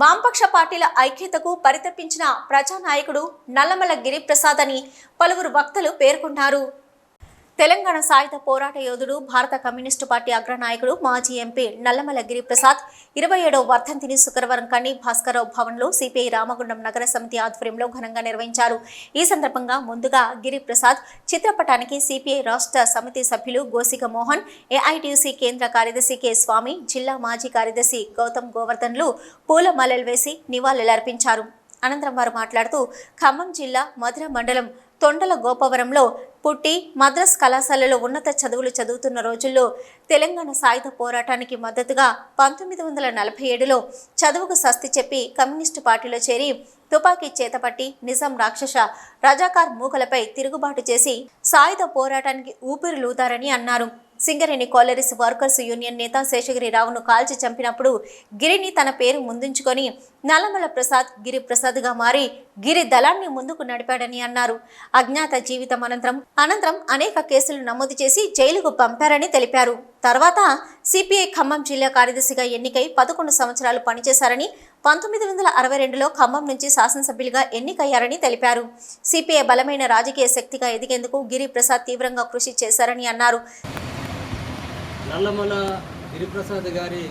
వామపక్ష పార్టీల ఐక్యతకు పరితపించిన ప్రజానాయకుడు నల్లమల గిరిప్రసాద్ అని పలువురు వక్తలు పేర్కొన్నారు. తెలంగాణ సాయుధ పోరాట యోధుడు, భారత కమ్యూనిస్టు పార్టీ అగ్రనాయకుడు, మాజీ ఎంపీ నల్లమల గిరిప్రసాద్ 27వ వర్ధంతిని శుక్రవారం కని భాస్కరరావు భవన్లో సిపిఐ రామగుండం నగర సమితి ఆధ్వర్యంలో ఘనంగా నిర్వహించారు. ఈ సందర్భంగా ముందుగా గిరిప్రసాద్ చిత్రపటానికి సిపిఐ రాష్ట్ర సమితి సభ్యులు గోసిక మోహన్, ఏఐటియుసి కేంద్ర కార్యదర్శి కె స్వామి, జిల్లా మాజీ కార్యదర్శి గౌతమ్ గోవర్ధన్లు పూలమాలలు వేసి నివాళులర్పించారు. అనంతరం వారు మాట్లాడుతూ ఖమ్మం జిల్లా మధుర మండలం తొండల గోపవరంలో పుట్టి మద్రాస్ కళాశాలలో ఉన్నత చదువులు చదువుతున్న రోజుల్లో తెలంగాణ సాయుధ పోరాటానికి మద్దతుగా 1947లో చదువుకు స్వస్తి చెప్పి కమ్యూనిస్టు పార్టీలో చేరి తుపాకీ చేతపట్టి నిజాం రాక్షస రజాకార్ మూకలపై తిరుగుబాటు చేసి సాయుధ పోరాటానికి ఊపిరులూదారని అన్నారు. సింగరేణి కాలరీస్ వర్కర్స్ యూనియన్ నేత శేషగిరిరావును కాల్చి చంపినప్పుడు గిరిని తన పేరు ముందుంచుకొని నల్లమల ప్రసాద్ గిరిప్రసాద్గా మారి గిరి దళాన్ని ముందుకు నడిపాడని అన్నారు. అజ్ఞాత జీవితం అనంతరం అనేక కేసులు నమోదు చేసి జైలుకు పంపారని తెలిపారు. తర్వాత సిపిఐ ఖమ్మం జిల్లా కార్యదర్శిగా ఎన్నికై 11 సంవత్సరాలు పనిచేశారని, 1962లో ఖమ్మం నుంచి శాసనసభ్యులుగా ఎన్నికయ్యారని తెలిపారు. సిపిఐ బలమైన రాజకీయ శక్తిగా ఎదిగేందుకు గిరిప్రసాద్ తీవ్రంగా కృషి చేశారని అన్నారు. నల్లమల గిరిప్రసాద్ గారి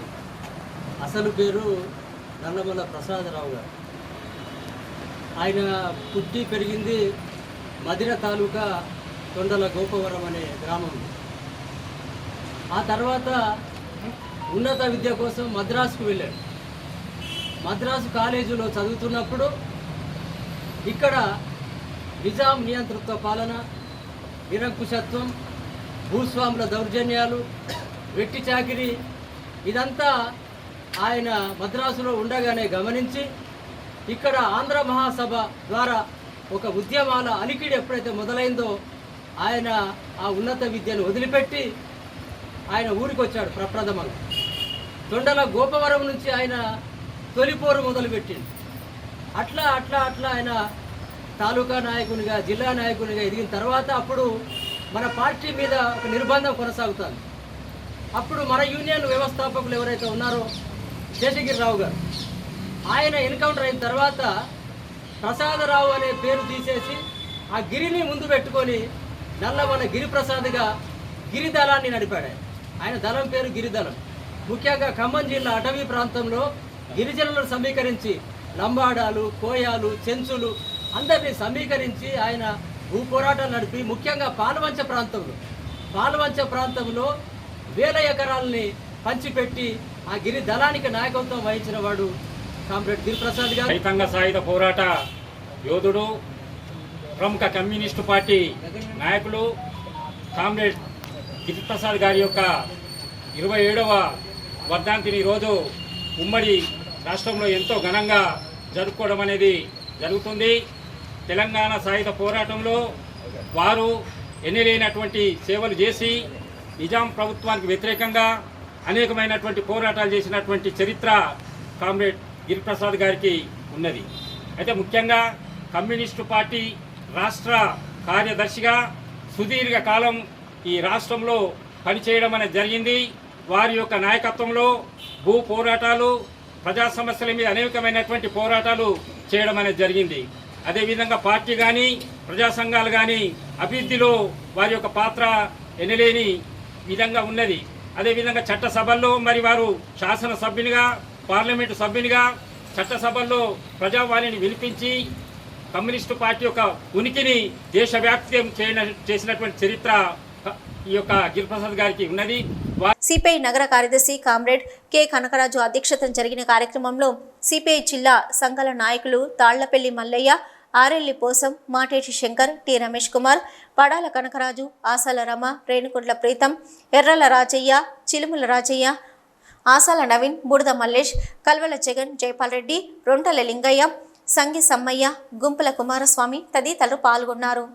అసలు పేరు నల్లమల ప్రసాదరావు గారు. ఆయన పుట్టి పెరిగింది మధిర తాలూకా తొండల గోపవరం అనే గ్రామం. ఆ తర్వాత ఉన్నత విద్య కోసం మద్రాసుకు వెళ్ళాడు. మద్రాసు కాలేజీలో చదువుతున్నప్పుడు ఇక్కడ నిజాం నియంతృత్వ పాలన, నిరంకుశత్వం, భూస్వాముల దౌర్జన్యాలు, వెట్టి చాకిరి ఇదంతా ఆయన మద్రాసులో ఉండగానే గమనించి ఇక్కడ ఆంధ్ర మహాసభ ద్వారా ఒక ఉద్యమాల అలికిడి ఎప్పుడైతే మొదలైందో ఆయన ఆ ఉన్నత విద్యను వదిలిపెట్టి ఆయన ఊరికి వచ్చాడు. ప్రప్రథమంగా తొండల గోపవరం నుంచి ఆయన తొలిపోరు మొదలుపెట్టింది. అట్లా అట్లా అట్లా ఆయన తాలూకా నాయకునిగా, జిల్లా నాయకునిగా ఎదిగిన తర్వాత అప్పుడు మన పార్టీ మీద ఒక నిర్బంధం కొనసాగుతుంది. అప్పుడు మన యూనియన్ వ్యవస్థాపకులు ఎవరైతే ఉన్నారో శేషగిరిరావు గారు, ఆయన ఎన్కౌంటర్ అయిన తర్వాత ప్రసాదరావు అనే పేరు తీసేసి ఆ గిరిని ముందు పెట్టుకొని నల్లమల గిరిప్రసాద్గా గిరిదళాన్ని నడిపాడు. ఆయన దళం పేరు గిరిదళం. ముఖ్యంగా ఖమ్మం జిల్లా అటవీ ప్రాంతంలో గిరిజనులను సమీకరించి లంబాడాలు, కోయాలు, చెంచులు అందరినీ సమీకరించి ఆయన భూ పోరాటాలు నడిపి ముఖ్యంగా పాల్వంచ ప్రాంతంలో వేల ఎకరాలని పంచిపెట్టి ఆ గిరి దళానికి నాయకత్వం వహించిన వాడు కామ్రేడ్ గిరిప్రసాద్ గారు. రైతాంగ సాయుధ పోరాట యోధుడు, ప్రముఖ కమ్యూనిస్టు పార్టీ నాయకులు కామ్రేడ్ గిరిప్రసాద్ గారి యొక్క 27వ వర్ధంతిని ఈరోజు ఉమ్మడి రాష్ట్రంలో ఎంతో ఘనంగా జరుపుకోవడం అనేది జరుగుతుంది. తెలంగాణ సాయుధ పోరాటంలో వారు ఎన్నలేనటువంటి సేవలు చేసి నిజాం ప్రభుత్వానికి వ్యతిరేకంగా అనేకమైనటువంటి పోరాటాలు చేసినటువంటి చరిత్ర కామ్రేడ్ గిరిప్రసాద్ గారికి ఉన్నది. అయితే ముఖ్యంగా కమ్యూనిస్టు పార్టీ రాష్ట్ర కార్యదర్శిగా సుదీర్ఘ కాలం ఈ రాష్ట్రంలో పనిచేయడం అనేది జరిగింది. వారి యొక్క నాయకత్వంలో భూ పోరాటాలు, ప్రజా సమస్యల మీద అనేకమైనటువంటి పోరాటాలు చేయడం అనేది జరిగింది. అదేవిధంగా పార్టీ కానీ, ప్రజా సంఘాలు కానీ అభివృద్ధిలో వారి యొక్క పాత్ర ఎనలేని విధంగా ఉన్నది. అదేవిధంగా చట్టసభల్లో మరి వారు శాసనసభ్యునిగా, పార్లమెంటు సభ్యునిగా చట్టసభల్లో ప్రజావాణిని వినిపించి కమ్యూనిస్టు పార్టీ యొక్క ఉనికిని దేశవ్యాప్తం చేసినటువంటి చరిత్ర ఈ యొక్క గిరిప్రసాద్ గారికి ఉన్నది. సిపిఐ నగర కార్యదర్శి కామ్రేడ్ కె కనకరాజు అధ్యక్షతన జరిగిన కార్యక్రమంలో సిపిఐ జిల్లా సంఘాల నాయకులు తాళ్లపల్లి మల్లయ్య, ఆరెల్లి పోసం, మాటేటి శంకర్, టి రమేష్ కుమార్, పడాల కనకరాజు, ఆసాల రమ, రేణుకుంట్ల ప్రీతం, ఎర్రల రాజయ్య, చిలుముల రాజయ్య, ఆసాల నవీన్, బుడద మల్లేష్, కల్వల జగన్, జైపాల్ రెడ్డి, రొంటల లింగయ్య, సంగి సమ్మయ్య, గుంపుల కుమారస్వామి తదితరులు పాల్గొన్నారు.